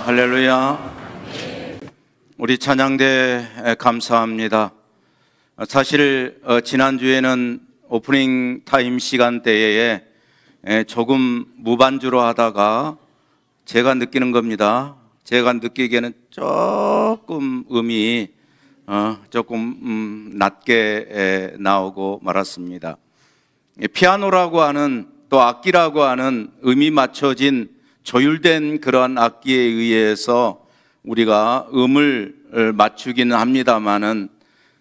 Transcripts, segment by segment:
할렐루야. 우리 찬양대 감사합니다. 사실 지난주에는 오프닝 타임 시간대에 조금 무반주로 하다가 제가 느끼는 겁니다. 제가 느끼기에는 조금 음이 조금 낮게 나오고 말았습니다. 피아노라고 하는, 또 악기라고 하는 음이 맞춰진 조율된 그러한 악기에 의해서 우리가 음을 맞추기는 합니다만은,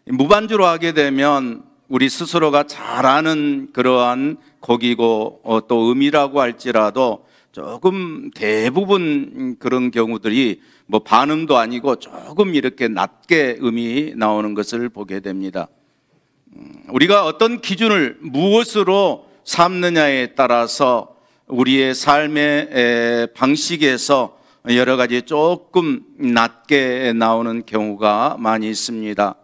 무반주로 하게 되면 우리 스스로가 잘 아는 그러한 곡이고 또 음이라고 할지라도 조금 대부분 그런 경우들이 뭐 반음도 아니고 조금 이렇게 낮게 음이 나오는 것을 보게 됩니다. 우리가 어떤 기준을 무엇으로 삼느냐에 따라서 우리의 삶의 방식에서 여러 가지 조금 낮게 나오는 경우가 많이 있습니다.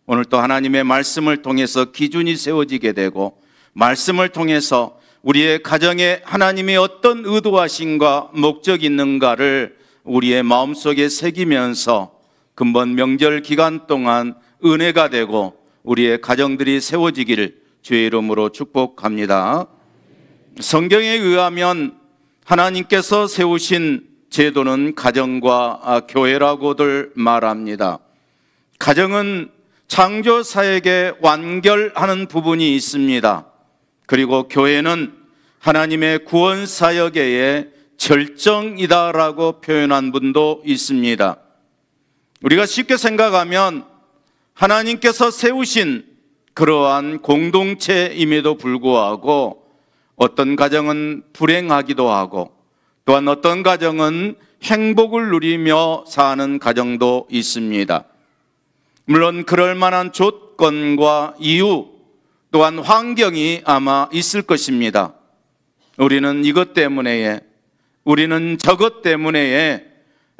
오늘 또 하나님의 말씀을 통해서 기준이 세워지게 되고, 말씀을 통해서 우리의 가정에 하나님의 어떤 의도하심과 목적이 있는가를 우리의 마음속에 새기면서 근본 명절 기간 동안 은혜가 되고 우리의 가정들이 세워지기를 주의 이름으로 축복합니다. 성경에 의하면 하나님께서 세우신 제도는 가정과 교회라고들 말합니다. 가정은 창조 사역에 완결하는 부분이 있습니다. 그리고 교회는 하나님의 구원 사역의 절정이다라고 표현한 분도 있습니다. 우리가 쉽게 생각하면 하나님께서 세우신 그러한 공동체임에도 불구하고 어떤 가정은 불행하기도 하고, 또한 어떤 가정은 행복을 누리며 사는 가정도 있습니다. 물론 그럴 만한 조건과 이유, 또한 환경이 아마 있을 것입니다. 우리는 이것 때문에, 우리는 저것 때문에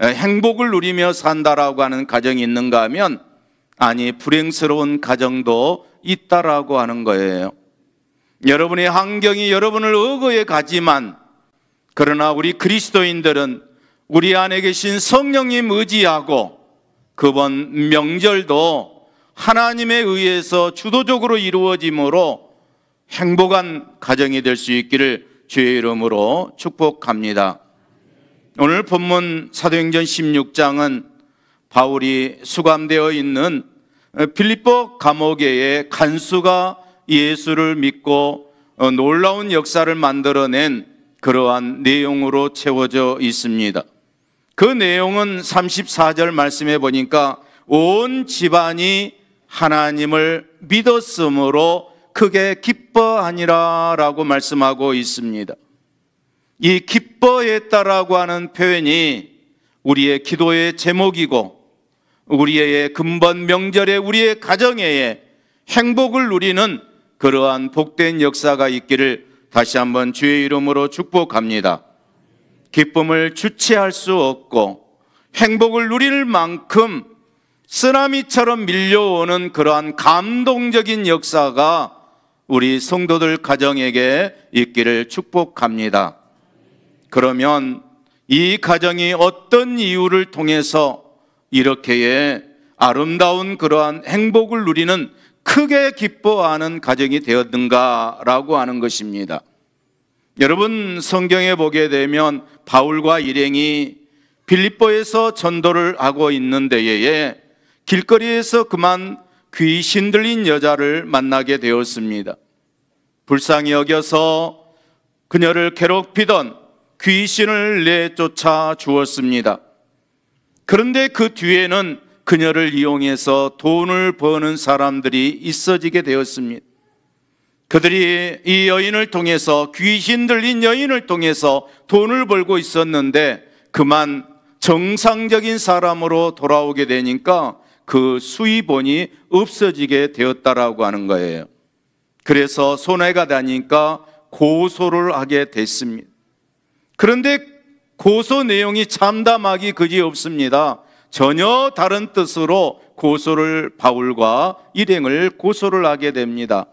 행복을 누리며 산다라고 하는 가정이 있는가 하면, 아니, 불행스러운 가정도 있다라고 하는 거예요. 여러분의 환경이 여러분을 억울해 가지만, 그러나 우리 그리스도인들은 우리 안에 계신 성령님 의지하고 그번 명절도 하나님에 의해서 주도적으로 이루어짐으로 행복한 가정이 될 수 있기를 주의 이름으로 축복합니다. 오늘 본문 사도행전 16장은 바울이 수감되어 있는 빌립보 감옥의 간수가 예수를 믿고 놀라운 역사를 만들어낸 그러한 내용으로 채워져 있습니다. 그 내용은 34절 말씀해 보니까 온 집안이 하나님을 믿었으므로 크게 기뻐하니라 라고 말씀하고 있습니다. 이 기뻐했다라고 하는 표현이 우리의 기도의 제목이고, 우리의 근본 명절에, 우리의 가정에 행복을 누리는 그러한 복된 역사가 있기를 다시 한번 주의 이름으로 축복합니다. 기쁨을 주체할 수 없고 행복을 누릴 만큼 쓰나미처럼 밀려오는 그러한 감동적인 역사가 우리 성도들 가정에게 있기를 축복합니다. 그러면 이 가정이 어떤 이유를 통해서 이렇게 아름다운 그러한 행복을 누리는, 크게 기뻐하는 가정이 되었는가라고 하는 것입니다. 여러분, 성경에 보게 되면 바울과 일행이 빌립보에서 전도를 하고 있는 데에 길거리에서 그만 귀신 들린 여자를 만나게 되었습니다. 불쌍히 여겨서 그녀를 괴롭히던 귀신을 내쫓아 주었습니다. 그런데 그 뒤에는 그녀를 이용해서 돈을 버는 사람들이 있어지게 되었습니다. 그들이 이 여인을 통해서, 귀신 들린 여인을 통해서 돈을 벌고 있었는데 그만 정상적인 사람으로 돌아오게 되니까 그 수입원이 없어지게 되었다라고 하는 거예요. 그래서 손해가 나니까 고소를 하게 됐습니다. 그런데 고소 내용이 참담하기 그지없습니다. 전혀 다른 뜻으로 고소를, 바울과 일행을 고소를 하게 됩니다.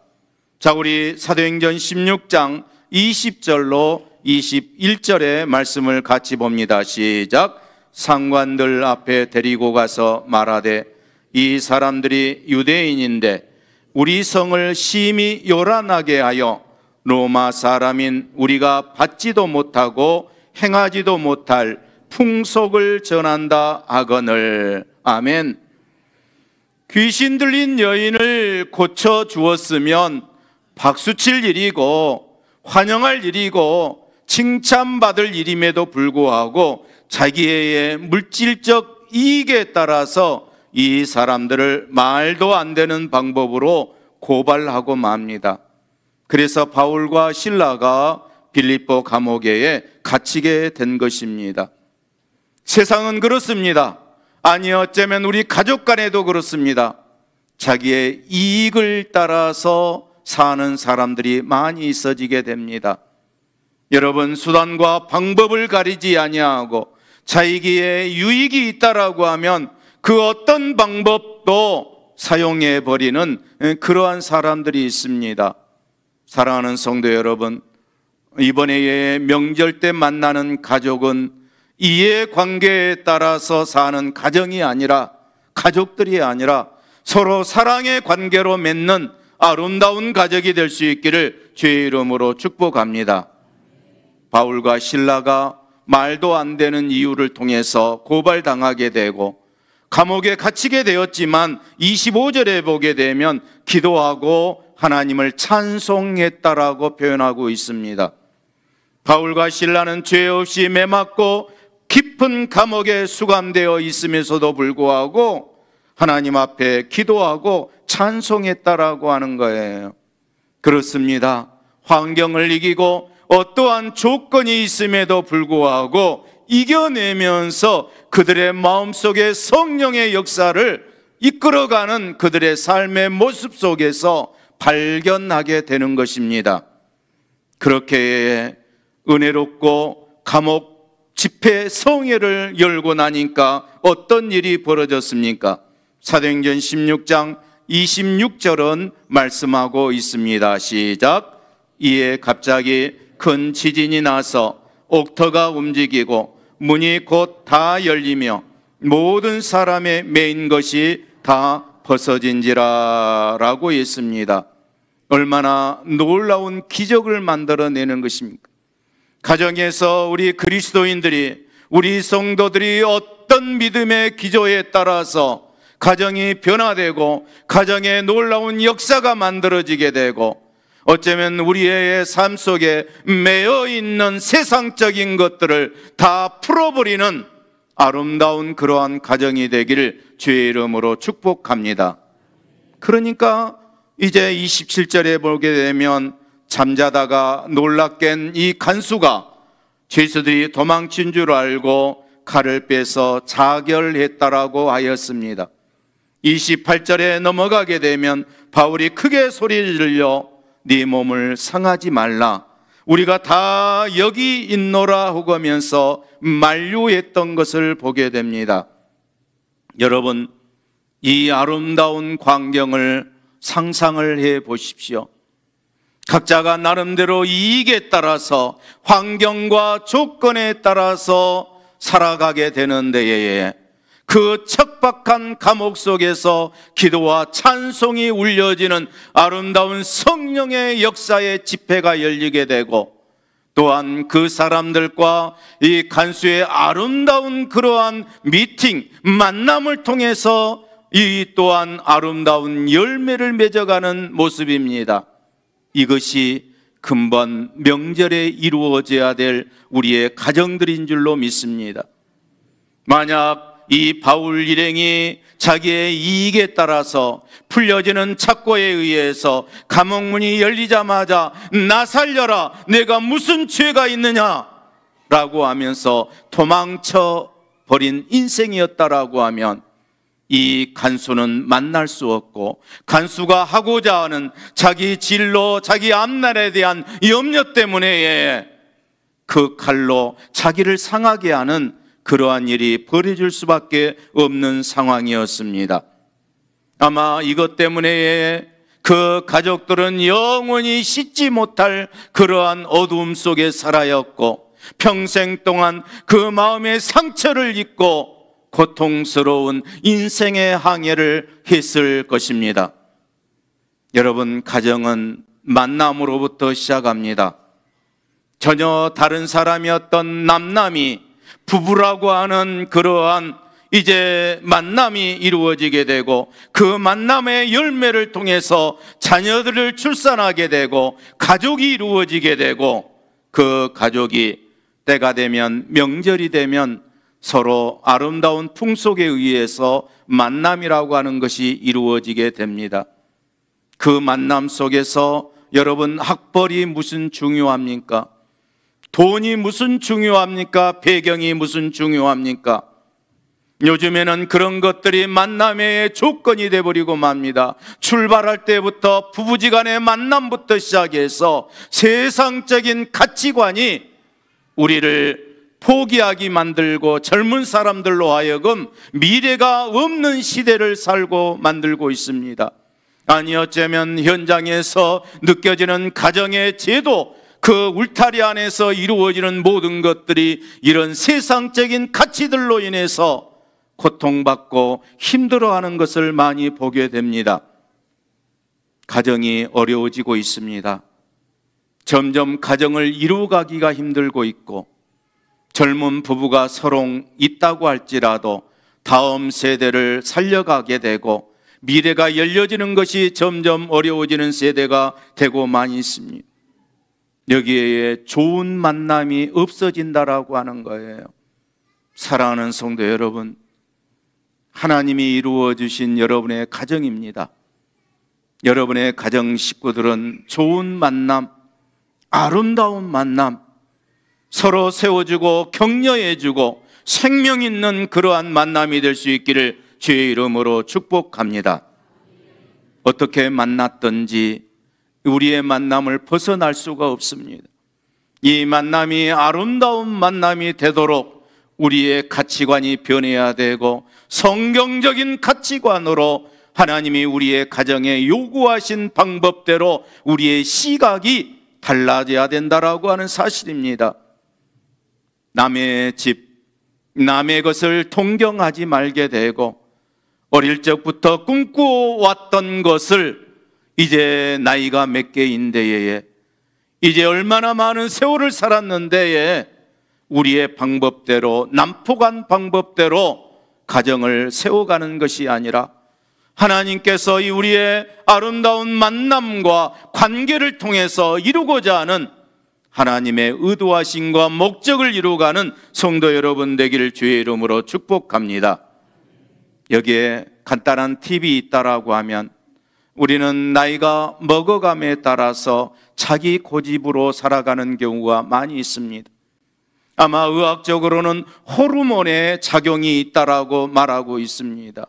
자, 우리 사도행전 16장 20절로 21절의 말씀을 같이 봅니다. 시작. 상관들 앞에 데리고 가서 말하되, 이 사람들이 유대인인데 우리 성을 심히 요란하게 하여 로마 사람인 우리가 받지도 못하고 행하지도 못할 풍속을 전한다 하거늘. 아멘. 귀신 들린 여인을 고쳐 주었으면 박수칠 일이고 환영할 일이고 칭찬받을 일임에도 불구하고 자기의 물질적 이익에 따라서 이 사람들을 말도 안 되는 방법으로 고발하고 맙니다. 그래서 바울과 실라가 빌립보 감옥에 갇히게 된 것입니다. 세상은 그렇습니다. 아니, 어쩌면 우리 가족 간에도 그렇습니다. 자기의 이익을 따라서 사는 사람들이 많이 있어지게 됩니다. 여러분, 수단과 방법을 가리지 아니하고 자기의 유익이 있다라고 하면 그 어떤 방법도 사용해 버리는 그러한 사람들이 있습니다. 사랑하는 성도 여러분, 이번에 명절 때 만나는 가족은 이해관계에 따라서 사는 가정이 아니라, 가족들이 아니라 서로 사랑의 관계로 맺는 아름다운 가족이 될 수 있기를 주의 이름으로 축복합니다. 바울과 실라가 말도 안 되는 이유를 통해서 고발당하게 되고 감옥에 갇히게 되었지만 25절에 보게 되면 기도하고 하나님을 찬송했다라고 표현하고 있습니다. 바울과 실라는 죄 없이 매맞고 깊은 감옥에 수감되어 있으면서도 불구하고 하나님 앞에 기도하고 찬송했다라고 하는 거예요. 그렇습니다. 환경을 이기고 어떠한 조건이 있음에도 불구하고 이겨내면서 그들의 마음속에 성령의 역사를 이끌어가는 그들의 삶의 모습 속에서 발견하게 되는 것입니다. 그렇게 은혜롭고 감옥 집회 성회를 열고 나니까 어떤 일이 벌어졌습니까? 사도행전 16장 26절은 말씀하고 있습니다. 시작. 이에 갑자기 큰 지진이 나서 옥터가 움직이고 문이 곧 다 열리며 모든 사람의 매인 것이 다 벗어진지라 라고 했습니다. 얼마나 놀라운 기적을 만들어내는 것입니까? 가정에서 우리 그리스도인들이, 우리 성도들이 어떤 믿음의 기조에 따라서 가정이 변화되고 가정에 놀라운 역사가 만들어지게 되고 어쩌면 우리의 삶 속에 매여 있는 세상적인 것들을 다 풀어버리는 아름다운 그러한 가정이 되기를 주의 이름으로 축복합니다. 그러니까 이제 27절에 보게 되면 잠자다가 놀라 깬 이 간수가 죄수들이 도망친 줄 알고 칼을 빼서 자결했다라고 하였습니다. 28절에 넘어가게 되면 바울이 크게 소리를 질러 네 몸을 상하지 말라, 우리가 다 여기 있노라 하면서 만류했던 것을 보게 됩니다. 여러분, 이 아름다운 광경을 상상을 해 보십시오. 각자가 나름대로 이익에 따라서 환경과 조건에 따라서 살아가게 되는 데에 그 척박한 감옥 속에서 기도와 찬송이 울려지는 아름다운 성령의 역사의 집회가 열리게 되고 또한 그 사람들과 이 간수의 아름다운 그러한 미팅, 만남을 통해서 이 또한 아름다운 열매를 맺어가는 모습입니다. 이것이 근본 명절에 이루어져야 될 우리의 가정들인 줄로 믿습니다. 만약 이 바울 일행이 자기의 이익에 따라서 풀려지는 착고에 의해서 감옥문이 열리자마자 나 살려라, 내가 무슨 죄가 있느냐 라고 하면서 도망쳐 버린 인생이었다라고 하면 이 간수는 만날 수 없고 간수가 하고자 하는 자기 진로, 자기 앞날에 대한 염려 때문에 그 칼로 자기를 상하게 하는 그러한 일이 벌어질 수밖에 없는 상황이었습니다. 아마 이것 때문에 그 가족들은 영원히 씻지 못할 그러한 어두움 속에 살아였고 평생 동안 그 마음의 상처를 입고 고통스러운 인생의 항해를 했을 것입니다. 여러분, 가정은 만남으로부터 시작합니다. 전혀 다른 사람이었던 남남이 부부라고 하는 그러한 이제 만남이 이루어지게 되고, 그 만남의 열매를 통해서 자녀들을 출산하게 되고 가족이 이루어지게 되고, 그 가족이 때가 되면, 명절이 되면 서로 아름다운 풍속에 의해서 만남이라고 하는 것이 이루어지게 됩니다. 그 만남 속에서 여러분, 학벌이 무슨 중요합니까? 돈이 무슨 중요합니까? 배경이 무슨 중요합니까? 요즘에는 그런 것들이 만남의 조건이 되어버리고 맙니다. 출발할 때부터 부부지간의 만남부터 시작해서 세상적인 가치관이 우리를 포기하게 만들고 젊은 사람들로 하여금 미래가 없는 시대를 살고 만들고 있습니다. 아니, 어쩌면 현장에서 느껴지는 가정의 제도, 그 울타리 안에서 이루어지는 모든 것들이 이런 세상적인 가치들로 인해서 고통받고 힘들어하는 것을 많이 보게 됩니다. 가정이 어려워지고 있습니다. 점점 가정을 이루어가기가 힘들고 있고, 젊은 부부가 서로 있다고 할지라도 다음 세대를 살려가게 되고 미래가 열려지는 것이 점점 어려워지는 세대가 되고 많이 있습니다. 여기에 좋은 만남이 없어진다라고 하는 거예요. 사랑하는 성도 여러분, 하나님이 이루어 주신 여러분의 가정입니다. 여러분의 가정 식구들은 좋은 만남, 아름다운 만남, 서로 세워주고 격려해주고 생명 있는 그러한 만남이 될 수 있기를 주의 이름으로 축복합니다. 어떻게 만났든지 우리의 만남을 벗어날 수가 없습니다. 이 만남이 아름다운 만남이 되도록 우리의 가치관이 변해야 되고, 성경적인 가치관으로 하나님이 우리의 가정에 요구하신 방법대로 우리의 시각이 달라져야 된다라고 하는 사실입니다. 남의 집, 남의 것을 동경하지 말게 되고, 어릴 적부터 꿈꾸어왔던 것을 이제 나이가 몇 개인데에, 이제 얼마나 많은 세월을 살았는데에 우리의 방법대로, 난폭한 방법대로 가정을 세워가는 것이 아니라 하나님께서 이 우리의 아름다운 만남과 관계를 통해서 이루고자 하는 하나님의 의도하심과 목적을 이루어가는 성도 여러분 되기를 주의 이름으로 축복합니다. 여기에 간단한 팁이 있다라고 하면, 우리는 나이가 먹어감에 따라서 자기 고집으로 살아가는 경우가 많이 있습니다. 아마 의학적으로는 호르몬의 작용이 있다라고 말하고 있습니다.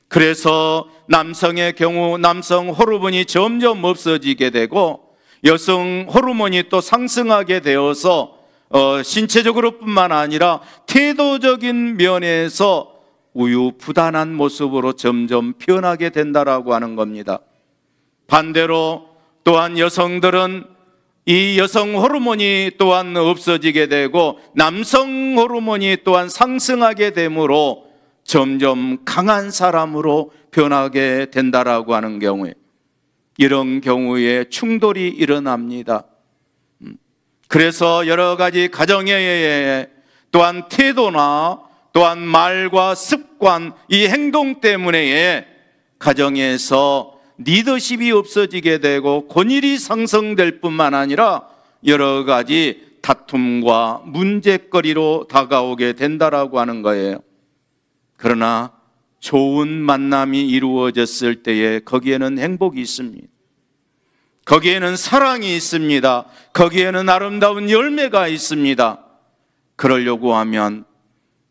그래서 남성의 경우 남성 호르몬이 점점 없어지게 되고, 여성 호르몬이 또 상승하게 되어서 신체적으로 뿐만 아니라 태도적인 면에서 우유부단한 모습으로 점점 변하게 된다라고 하는 겁니다. 반대로 또한 여성들은 이 여성 호르몬이 또한 없어지게 되고 남성 호르몬이 또한 상승하게 되므로 점점 강한 사람으로 변하게 된다라고 하는 경우에, 이런 경우에 충돌이 일어납니다. 그래서 여러 가지 가정의 또한 태도나 또한 말과 습관, 이 행동 때문에 가정에서 리더십이 없어지게 되고 권위이 상승될 뿐만 아니라 여러 가지 다툼과 문제거리로 다가오게 된다라고 하는 거예요. 그러나 좋은 만남이 이루어졌을 때에 거기에는 행복이 있습니다. 거기에는 사랑이 있습니다. 거기에는 아름다운 열매가 있습니다. 그러려고 하면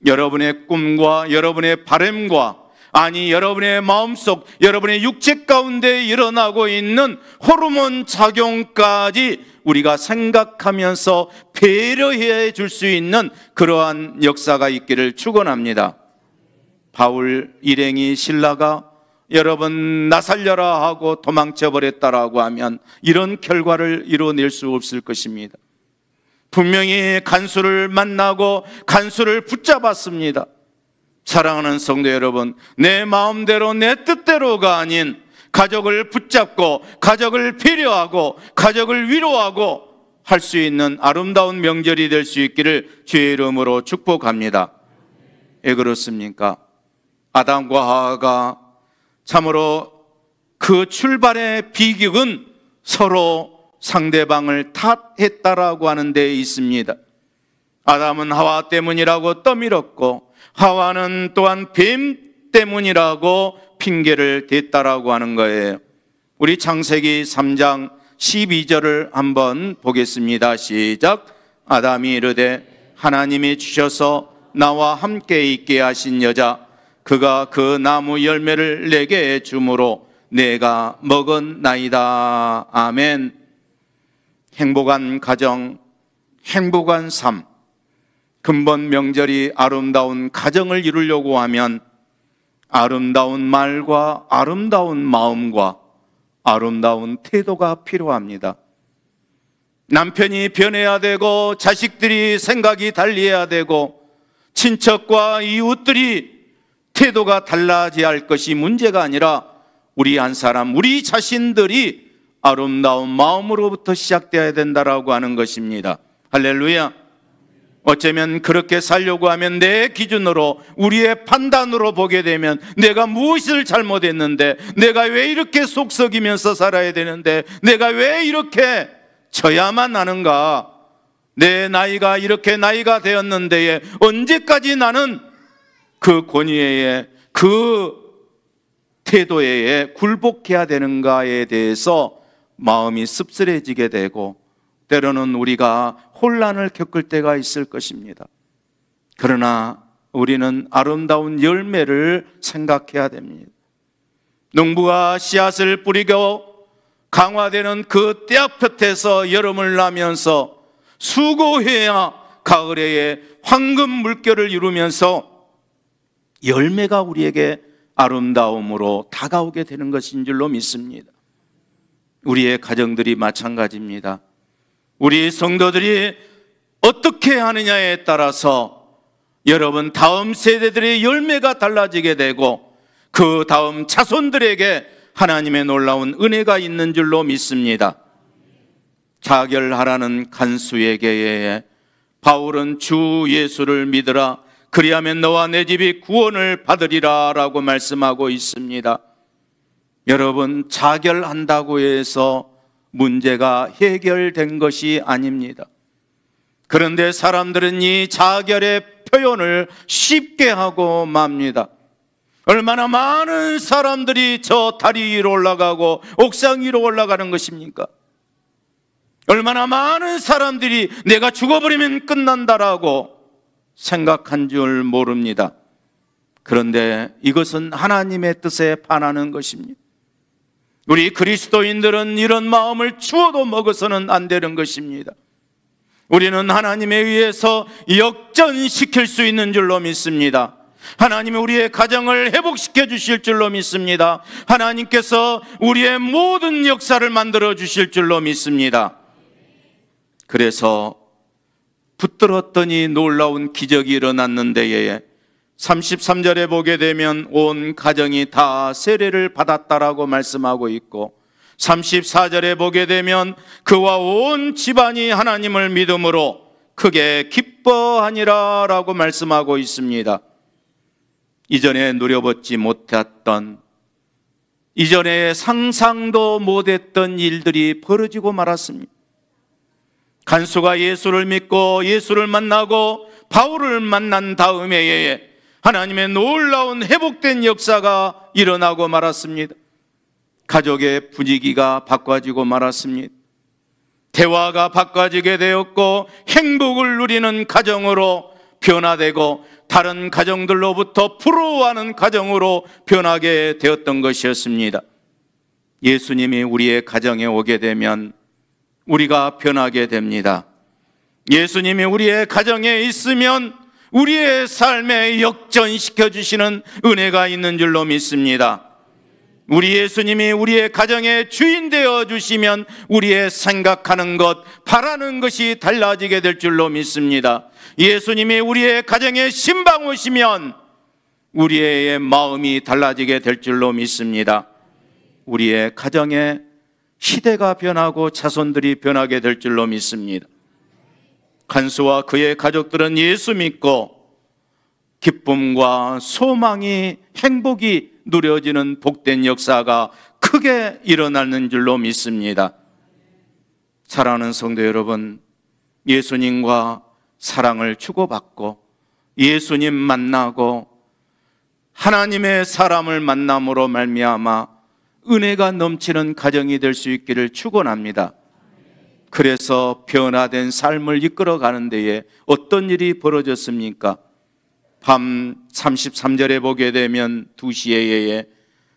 여러분의 꿈과 여러분의 바람과, 아니 여러분의 마음속, 여러분의 육체 가운데 일어나고 있는 호르몬 작용까지 우리가 생각하면서 배려해 줄 수 있는 그러한 역사가 있기를 축원합니다. 바울 일행이 신라가 여러분 나 살려라 하고 도망쳐 버렸다라고 하면 이런 결과를 이뤄낼 수 없을 것입니다. 분명히 간수를 만나고 간수를 붙잡았습니다. 사랑하는 성도 여러분, 내 마음대로 내 뜻대로가 아닌 가족을 붙잡고 가족을 배려하고 가족을 위로하고 할 수 있는 아름다운 명절이 될 수 있기를 주의 이름으로 축복합니다. 왜 그렇습니까? 아담과 하와가 참으로 그 출발의 비극은 서로 상대방을 탓했다라고 하는 데 있습니다. 아담은 하와 때문이라고 떠밀었고 하와는 또한 뱀 때문이라고 핑계를 댔다라고 하는 거예요. 우리 창세기 3장 12절을 한번 보겠습니다. 시작. 아담이 이르되 하나님이 주셔서 나와 함께 있게 하신 여자 그가 그 나무 열매를 내게 주므로 내가 먹었나이다. 아멘. 행복한 가정, 행복한 삶, 근본 명절이 아름다운 가정을 이루려고 하면 아름다운 말과 아름다운 마음과 아름다운 태도가 필요합니다. 남편이 변해야 되고 자식들이 생각이 달리해야 되고 친척과 이웃들이 태도가 달라져야 할 것이 문제가 아니라 우리 한 사람, 우리 자신들이 아름다운 마음으로부터 시작되어야 된다라고 하는 것입니다. 할렐루야. 어쩌면 그렇게 살려고 하면 내 기준으로 우리의 판단으로 보게 되면 내가 무엇을 잘못했는데, 내가 왜 이렇게 속썩이면서 살아야 되는데, 내가 왜 이렇게 져야만 하는가, 내 나이가 이렇게 나이가 되었는데 언제까지 나는 그 권위에 그 태도에 굴복해야 되는가에 대해서 마음이 씁쓸해지게 되고 때로는 우리가 혼란을 겪을 때가 있을 것입니다. 그러나 우리는 아름다운 열매를 생각해야 됩니다. 농부가 씨앗을 뿌리고 강화되는 그 떼약볕에서 여름을 나면서 수고해야 가을에 황금 물결을 이루면서 열매가 우리에게 아름다움으로 다가오게 되는 것인 줄로 믿습니다. 우리의 가정들이 마찬가지입니다. 우리 성도들이 어떻게 하느냐에 따라서 여러분 다음 세대들의 열매가 달라지게 되고 그 다음 자손들에게 하나님의 놀라운 은혜가 있는 줄로 믿습니다. 자결하라는 간수에게 바울은 주 예수를 믿으라 그리하면 너와 내 집이 구원을 받으리라 라고 말씀하고 있습니다. 여러분, 자결한다고 해서 문제가 해결된 것이 아닙니다. 그런데 사람들은 이 자결의 표현을 쉽게 하고 맙니다. 얼마나 많은 사람들이 저 다리 위로 올라가고 옥상 위로 올라가는 것입니까? 얼마나 많은 사람들이 내가 죽어버리면 끝난다라고 생각한 줄 모릅니다. 그런데 이것은 하나님의 뜻에 반하는 것입니다. 우리 그리스도인들은 이런 마음을 주어도 먹어서는 안 되는 것입니다. 우리는 하나님에 의해서 역전시킬 수 있는 줄로 믿습니다. 하나님이 우리의 가정을 회복시켜 주실 줄로 믿습니다. 하나님께서 우리의 모든 역사를 만들어 주실 줄로 믿습니다. 그래서 붙들었더니 놀라운 기적이 일어났는데 33절에 보게 되면 온 가정이 다 세례를 받았다라고 말씀하고 있고 34절에 보게 되면 그와 온 집안이 하나님을 믿음으로 크게 기뻐하니라 라고 말씀하고 있습니다. 이전에 누려보지 못했던, 이전에 상상도 못했던 일들이 벌어지고 말았습니다. 간수가 예수를 믿고 예수를 만나고 바울을 만난 다음에 하나님의 놀라운 회복된 역사가 일어나고 말았습니다. 가족의 분위기가 바꿔지고 말았습니다. 대화가 바꿔지게 되었고 행복을 누리는 가정으로 변화되고 다른 가정들로부터 부러워하는 가정으로 변하게 되었던 것이었습니다. 예수님이 우리의 가정에 오게 되면 우리가 변하게 됩니다. 예수님이 우리의 가정에 있으면 우리의 삶에 역전시켜 주시는 은혜가 있는 줄로 믿습니다. 우리 예수님이 우리의 가정의 주인 되어 주시면 우리의 생각하는 것, 바라는 것이 달라지게 될 줄로 믿습니다. 예수님이 우리의 가정의 신방오시면 우리의 마음이 달라지게 될 줄로 믿습니다. 우리의 가정에 시대가 변하고 자손들이 변하게 될 줄로 믿습니다. 간수와 그의 가족들은 예수 믿고 기쁨과 소망이, 행복이 누려지는 복된 역사가 크게 일어나는 줄로 믿습니다. 사랑하는 성도 여러분, 예수님과 사랑을 주고받고 예수님 만나고 하나님의 사람을 만남으로 말미암아 은혜가 넘치는 가정이 될 수 있기를 축원합니다. 그래서 변화된 삶을 이끌어가는 데에 어떤 일이 벌어졌습니까? 밤 33절에 보게 되면 2시에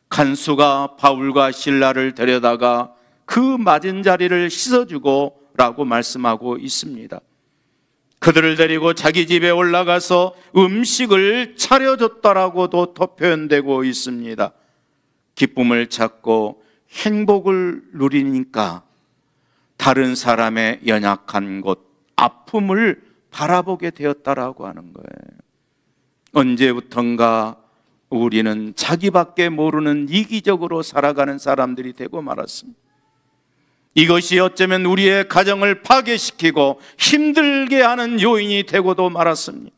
간수가 바울과 실라를 데려다가 그 맞은 자리를 씻어주고 라고 말씀하고 있습니다. 그들을 데리고 자기 집에 올라가서 음식을 차려줬다라고도 더 표현되고 있습니다. 기쁨을 찾고 행복을 누리니까 다른 사람의 연약한 곳, 아픔을 바라보게 되었다라고 하는 거예요. 언제부턴가 우리는 자기밖에 모르는 이기적으로 살아가는 사람들이 되고 말았습니다. 이것이 어쩌면 우리의 가정을 파괴시키고 힘들게 하는 요인이 되고도 말았습니다.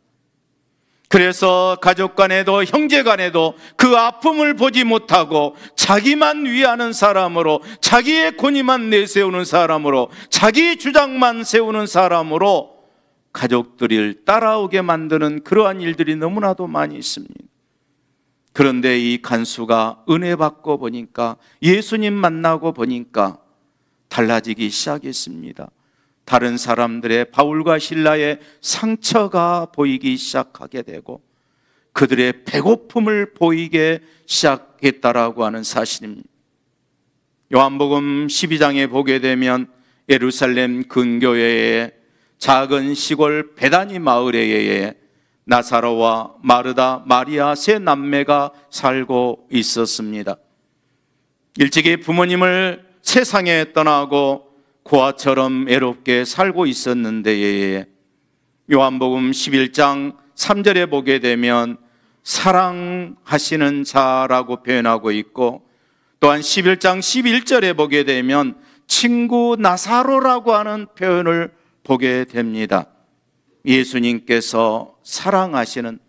그래서 가족 간에도 형제 간에도 그 아픔을 보지 못하고 자기만 위하는 사람으로, 자기의 권위만 내세우는 사람으로, 자기 주장만 세우는 사람으로 가족들을 따라오게 만드는 그러한 일들이 너무나도 많이 있습니다. 그런데 이 간수가 은혜 받고 보니까, 예수님 만나고 보니까 달라지기 시작했습니다. 다른 사람들의, 바울과 실라의 상처가 보이기 시작하게 되고 그들의 배고픔을 보이게 시작했다라고 하는 사실입니다. 요한복음 12장에 보게 되면 예루살렘 근교에 작은 시골 베다니 마을에 나사로와 마르다, 마리아 세 남매가 살고 있었습니다. 일찍이 부모님을 세상에 떠나고 고아처럼 외롭게 살고 있었는데 요한복음 11장 3절에 보게 되면 사랑하시는 자라고 표현하고 있고, 또한 11장 11절에 보게 되면 친구 나사로라고 하는 표현을 보게 됩니다. 예수님께서 사랑하시는,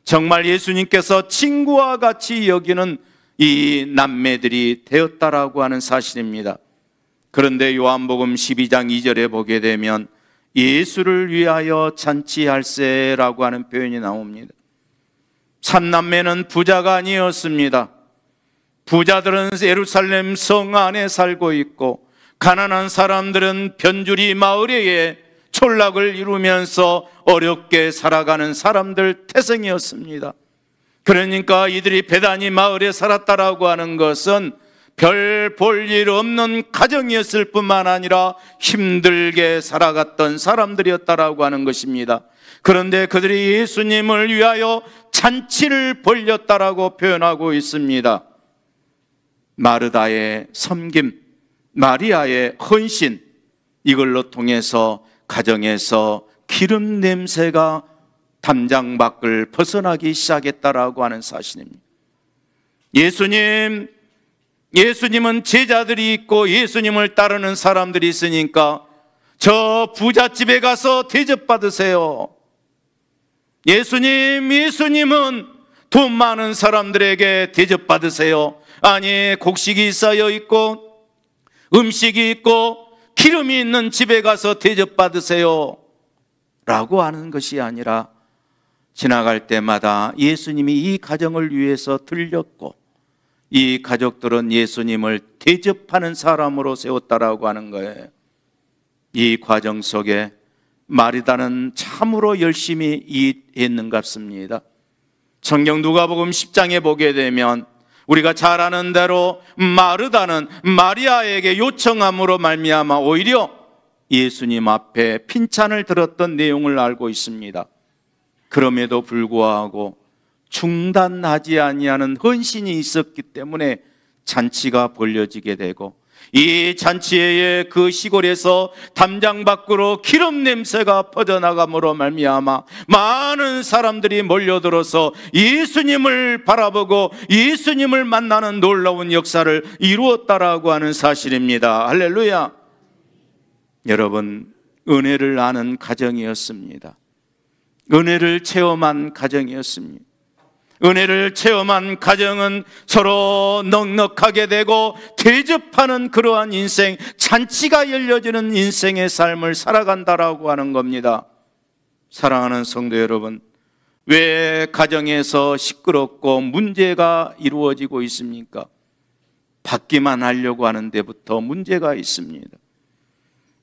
정말 예수님께서 친구와 같이 여기는 이 남매들이 되었다라고 하는 사실입니다. 그런데 요한복음 12장 2절에 보게 되면 예수를 위하여 잔치할세라고 하는 표현이 나옵니다. 삼남매는 부자가 아니었습니다. 부자들은 예루살렘 성 안에 살고 있고 가난한 사람들은 변주리 마을에 촌락을 이루면서 어렵게 살아가는 사람들 태생이었습니다. 그러니까 이들이 베다니 마을에 살았다라고 하는 것은 별 볼 일 없는 가정이었을 뿐만 아니라 힘들게 살아갔던 사람들이었다라고 하는 것입니다. 그런데 그들이 예수님을 위하여 잔치를 벌였다라고 표현하고 있습니다. 마르다의 섬김, 마리아의 헌신, 이걸로 통해서 가정에서 기름 냄새가 담장 밖을 벗어나기 시작했다라고 하는 사실입니다. 예수님은 제자들이 있고 예수님을 따르는 사람들이 있으니까 저 부잣집에 가서 대접받으세요. 예수님은 돈 많은 사람들에게 대접받으세요. 아니, 곡식이 쌓여 있고 음식이 있고 기름이 있는 집에 가서 대접받으세요 라고 하는 것이 아니라 지나갈 때마다 예수님이 이 가정을 위해서 들렸고 이 가족들은 예수님을 대접하는 사람으로 세웠다라고 하는 거예요. 이 과정 속에 마리다는 참으로 열심히 일했는 것 같습니다. 성경 누가복음 10장에 보게 되면 우리가 잘 아는 대로 마르다는 마리아에게 요청함으로 말미암아 오히려 예수님 앞에 핀찬을 들었던 내용을 알고 있습니다. 그럼에도 불구하고 중단하지 아니하는 헌신이 있었기 때문에 잔치가 벌려지게 되고, 이 잔치에 그 시골에서 담장 밖으로 기름 냄새가 퍼져나감으로 말미암아 많은 사람들이 몰려들어서 예수님을 바라보고 예수님을 만나는 놀라운 역사를 이루었다라고 하는 사실입니다. 할렐루야. 여러분, 은혜를 아는 가정이었습니다. 은혜를 체험한 가정이었습니다. 은혜를 체험한 가정은 서로 넉넉하게 되고 대접하는 그러한 인생, 잔치가 열려지는 인생의 삶을 살아간다라고 하는 겁니다. 사랑하는 성도 여러분, 왜 가정에서 시끄럽고 문제가 이루어지고 있습니까? 받기만 하려고 하는 데부터 문제가 있습니다.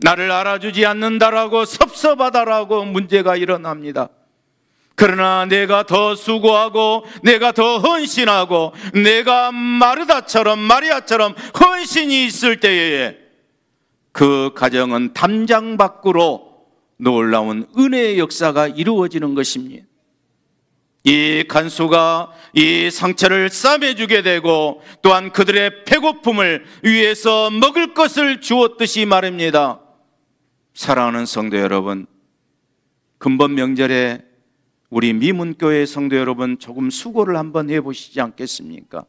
나를 알아주지 않는다라고 섭섭하다라고 문제가 일어납니다. 그러나 내가 더 수고하고 내가 더 헌신하고 내가 마르다처럼 마리아처럼 헌신이 있을 때에 그 가정은 담장 밖으로 놀라운 은혜의 역사가 이루어지는 것입니다. 이 간수가 이 상처를 싸매주게 되고 또한 그들의 배고픔을 위해서 먹을 것을 주었듯이 말입니다. 사랑하는 성도 여러분, 금번 명절에 우리 미문교회 성도 여러분, 조금 수고를 한번 해보시지 않겠습니까?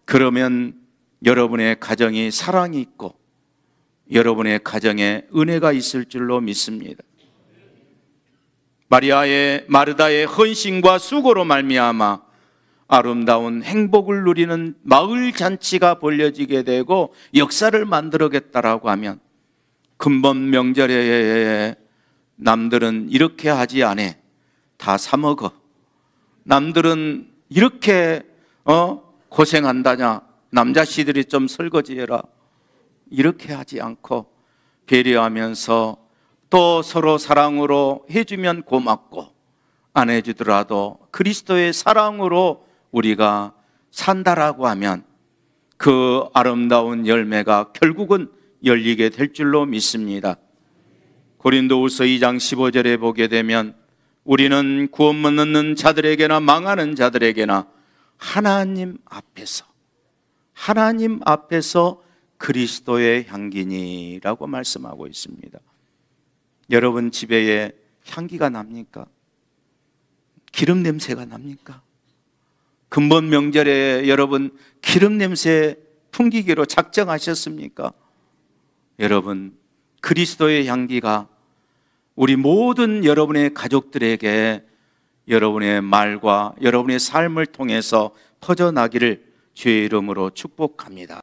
그러면 여러분의 가정이 사랑이 있고 여러분의 가정에 은혜가 있을 줄로 믿습니다. 마르다의 헌신과 수고로 말미암아 아름다운 행복을 누리는 마을 잔치가 벌려지게 되고 역사를 만들어겠다라고 하면, 금번 명절에 남들은 이렇게 하지 않아, 다 사먹어. 남들은 이렇게 고생한다냐, 남자씨들이 좀 설거지해라, 이렇게 하지 않고 배려하면서 또 서로 사랑으로 해주면 고맙고, 안 해주더라도 그리스도의 사랑으로 우리가 산다라고 하면 그 아름다운 열매가 결국은 열리게 될 줄로 믿습니다. 고린도후서 2장 15절에 보게 되면, 우리는 구원 못 얻는 자들에게나 망하는 자들에게나 하나님 앞에서 그리스도의 향기니라고 말씀하고 있습니다. 여러분 집에 향기가 납니까? 기름 냄새가 납니까? 금번 명절에 여러분 기름 냄새 풍기기로 작정하셨습니까? 여러분, 그리스도의 향기가 우리 모든 여러분의 가족들에게 여러분의 말과 여러분의 삶을 통해서 퍼져나기를 주의 이름으로 축복합니다.